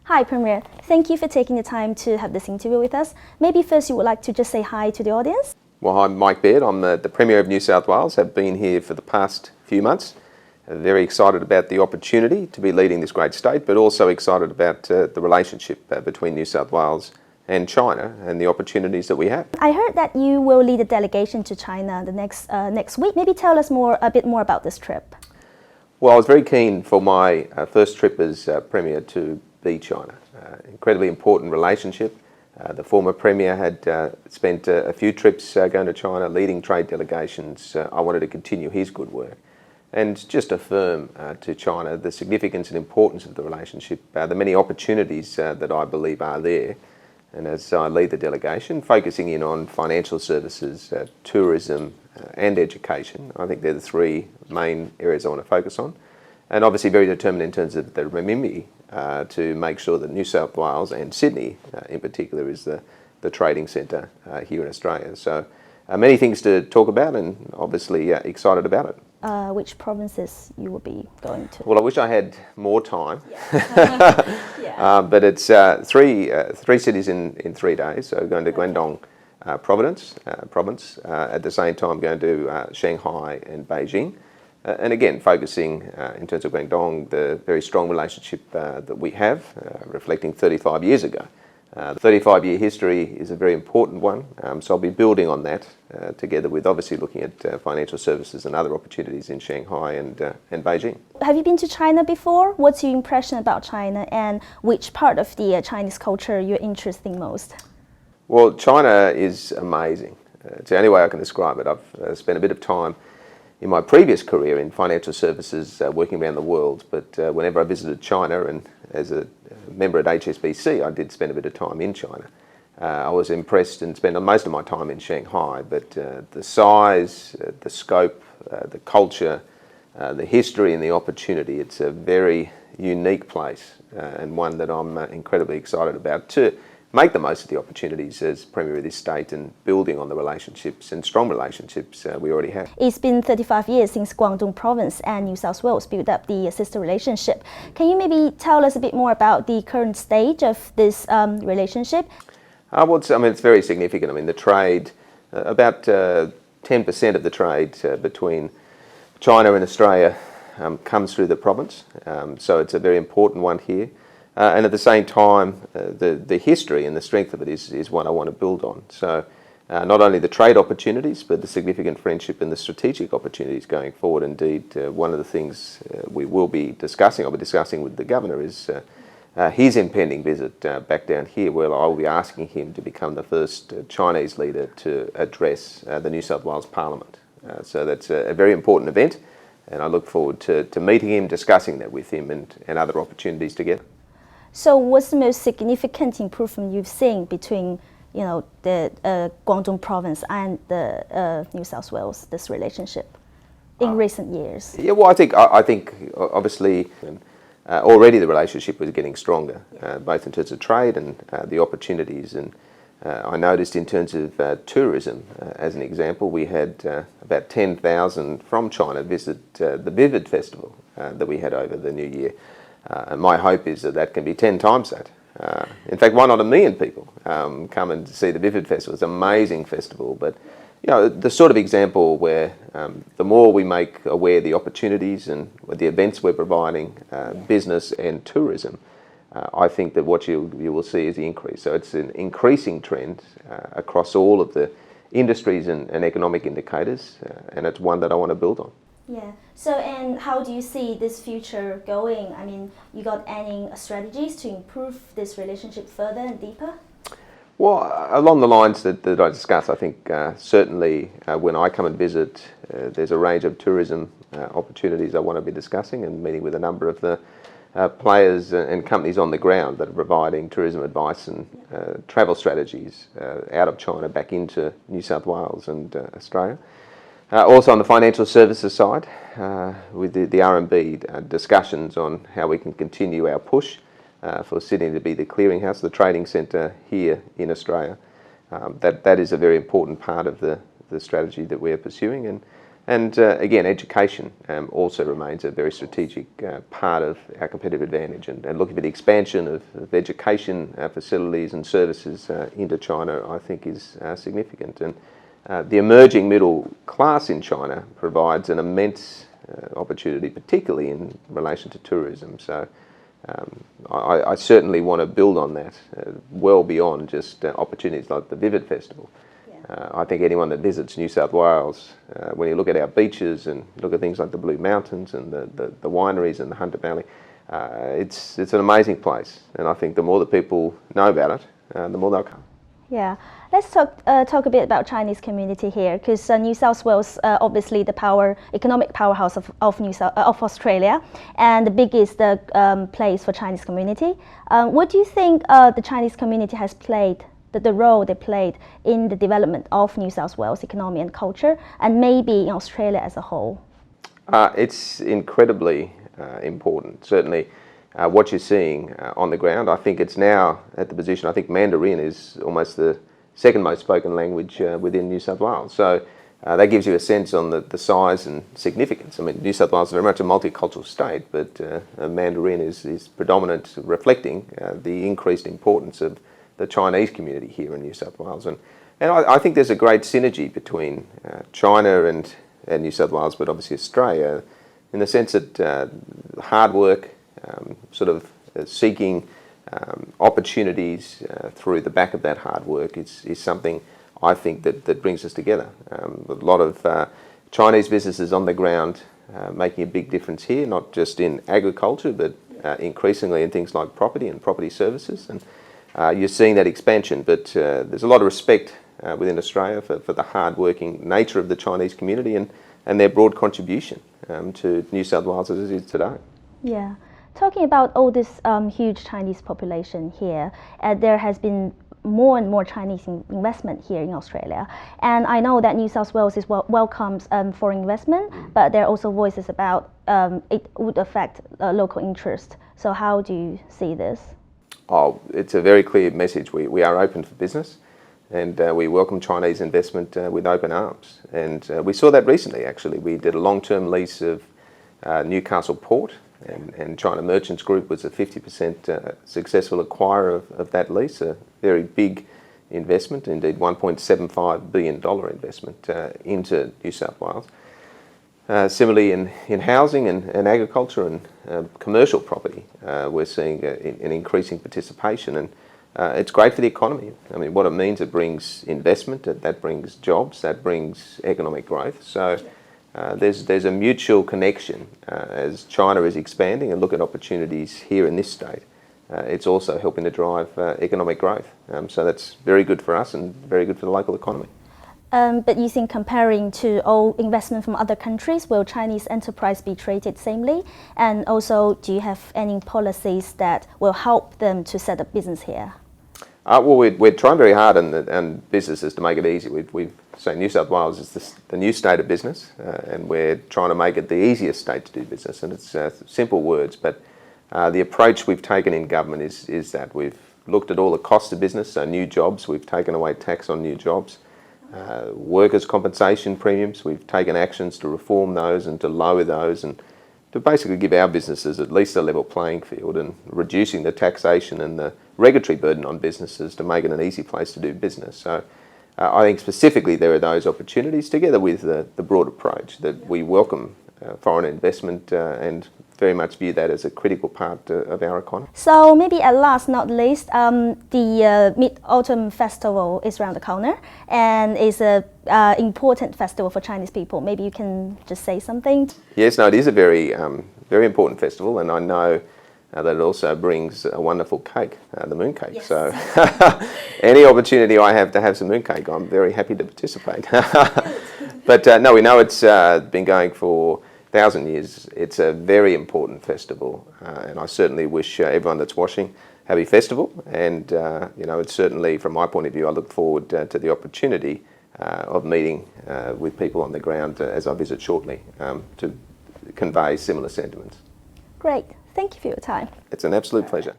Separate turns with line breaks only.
Hi, Premier. Thank you for taking the time to have this interview with us. Maybe first you would like to just say hi to the audience?
Well, I'm Mike Baird. I'm the Premier of New South Wales. Have been here for the past few months. Very excited about the opportunity to be leading this great state, but also excited about the relationship between New South Wales and China and the opportunities that we have.
I heard that you will lead a delegation to China the next week. Maybe tell us a bit more about this trip.
Well, I was very keen for my first trip as Premier to be China. Incredibly important relationship. The former Premier had spent a few trips going to China, leading trade delegations. I wanted to continue his good work and just affirm to China the significance and importance of the relationship, the many opportunities that I believe are there. And as I lead the delegation, focusing in on financial services, tourism and education. I think they're the three main areas I want to focus on. And obviously very determined in terms of the renminbi to make sure that New South Wales and Sydney in particular is the trading centre here in Australia. So many things to talk about and obviously excited about it.
Which provinces you will be going to?
Well, I wish I had more time,
Yeah.
but it's three cities in 3 days. So going to Guangdong province, at the same time going to Shanghai and Beijing. And again, focusing in terms of Guangdong, the very strong relationship that we have, reflecting 35 years ago. The 35-year history is a very important one, so I'll be building on that together with obviously looking at financial services and other opportunities in Shanghai and Beijing.
Have you been to China before? What's your impression about China and which part of the Chinese culture you're interested in most?
Well, China is amazing. It's the only way I can describe it. I've spent a bit of time in my previous career in financial services working around the world, but whenever I visited China and as a member at HSBC, I did spend a bit of time in China. I was impressed and spent most of my time in Shanghai, but the size, the scope, the culture, the history and the opportunity, it's a very unique place and one that I'm incredibly excited about to make the most of the opportunities as Premier of this state and building on the relationships and strong relationships we already have.
It's been 35 years since Guangdong province and New South Wales built up the sister relationship. Can you maybe tell us a bit more about the current stage of this relationship?
Well, it's very significant. I mean, the trade, about 10% of the trade between China and Australia comes through the province, so it's a very important one here. And at the same time, the history and the strength of it is one I want to build on. So not only the trade opportunities, but the significant friendship and the strategic opportunities going forward. Indeed, one of the things I'll be discussing with the Governor is his impending visit back down here, where I will be asking him to become the first Chinese leader to address the New South Wales Parliament. So that's a very important event, and I look forward to meeting him, discussing that with him and other opportunities together.
So what's the most significant improvement you've seen between, the Guangdong province and the New South Wales, this relationship in recent years?
Yeah, well, I think obviously already the relationship was getting stronger, both in terms of trade and the opportunities. And I noticed in terms of tourism, as an example, we had about 10,000 from China visit the Vivid Festival that we had over the New Year. And my hope is that can be 10 times that. In fact, why not 1 million people come and see the Vivid Festival? It's an amazing festival, but the sort of example where the more we make aware the opportunities and the events we're providing, business and tourism, I think that what you will see is the increase. So it's an increasing trend across all of the industries and economic indicators, and it's one that I want to build on.
Yeah. So, and how do you see this future going? I mean, you got any strategies to improve this relationship further and deeper?
Well, along the lines that I discussed, I think certainly when I come and visit, there's a range of tourism opportunities I want to be discussing and meeting with a number of the players and companies on the ground that are providing tourism advice and travel strategies out of China back into New South Wales and Australia. Also on the financial services side, with the RMB discussions on how we can continue our push for Sydney to be the clearinghouse, the trading centre here in Australia. That is a very important part of the strategy that we're pursuing. And And again, education also remains a very strategic part of our competitive advantage. And looking for the expansion of education facilities and services into China, I think is significant. And the emerging middle class in China provides an immense opportunity, particularly in relation to tourism. So I certainly want to build on that well beyond just opportunities like the Vivid Festival. I think anyone that visits New South Wales, when you look at our beaches and look at things like the Blue Mountains and the wineries and the Hunter Valley, it's an amazing place. And I think the more that people know about it, the more they'll come.
Yeah, let's talk a bit about Chinese community here, because New South Wales, obviously the economic powerhouse of Australia, and the biggest place for Chinese community. What do you think the Chinese community has played, the role they played in the development of New South Wales economy and culture, and maybe in Australia as a whole?
It's incredibly important. Certainly. What you're seeing on the ground, I think it's now at the position, I think Mandarin is almost the second most spoken language within New South Wales. So that gives you a sense on the size and significance. I mean, New South Wales is very much a multicultural state, but Mandarin is predominant, reflecting the increased importance of the Chinese community here in New South Wales. And I think there's a great synergy between China and New South Wales, but obviously Australia, in the sense that hard work, sort of seeking opportunities through the back of that hard work is something I think that brings us together. A lot of Chinese businesses on the ground making a big difference here, not just in agriculture, but increasingly in things like property and property services. And you're seeing that expansion, but there's a lot of respect within Australia for the hard-working nature of the Chinese community and their broad contribution to New South Wales as it is today.
Yeah. Talking about all this huge Chinese population here, there has been more and more Chinese investment here in Australia. And I know that New South Wales welcomes foreign investment, but there are also voices about it would affect local interest. So how do you see this?
Oh, it's a very clear message. We are open for business, and we welcome Chinese investment with open arms. And we saw that recently, actually. We did a long-term lease of Newcastle Port, and China Merchants Group was a 50% successful acquirer of that lease, a very big investment, indeed $1.75 billion investment into New South Wales. Similarly, in housing and agriculture and commercial property, we're seeing an increasing participation, and it's great for the economy. I mean, what it means, it brings investment, that brings jobs, that brings economic growth. So there's a mutual connection as China is expanding and look at opportunities here in this state. It's also helping to drive economic growth. So that's very good for us and very good for the local economy.
But you think, comparing to all investment from other countries, will Chinese enterprise be treated samely? And also, do you have any policies that will help them to set up business here?
Well, we're trying very hard and businesses to make it easy. We've say New South Wales is the new state of business, and we're trying to make it the easiest state to do business. And it's simple words, but the approach we've taken in government is that we've looked at all the costs of business, so new jobs, we've taken away tax on new jobs. Workers' compensation premiums, we've taken actions to reform those and to lower those and to basically give our businesses at least a level playing field, and reducing the taxation and the regulatory burden on businesses to make it an easy place to do business. So I think specifically there are those opportunities, together with the broad approach that we welcome foreign investment and very much view that as a critical part of our economy.
So maybe at last not least, the Mid-Autumn Festival is around the corner and is an important festival for Chinese people. Maybe you can just say something.
Yes, no, it is a very important festival, and I know that it also brings a wonderful cake, the mooncake. Yes. So any opportunity I have to have some mooncake, I'm very happy to participate. But no, we know it's been going for 1,000 years. It's a very important festival, and I certainly wish everyone that's watching happy festival. And it's certainly, from my point of view, I look forward to the opportunity of meeting with people on the ground as I visit shortly to convey similar sentiments.
Great. Thank you for your time.
It's an absolute pleasure.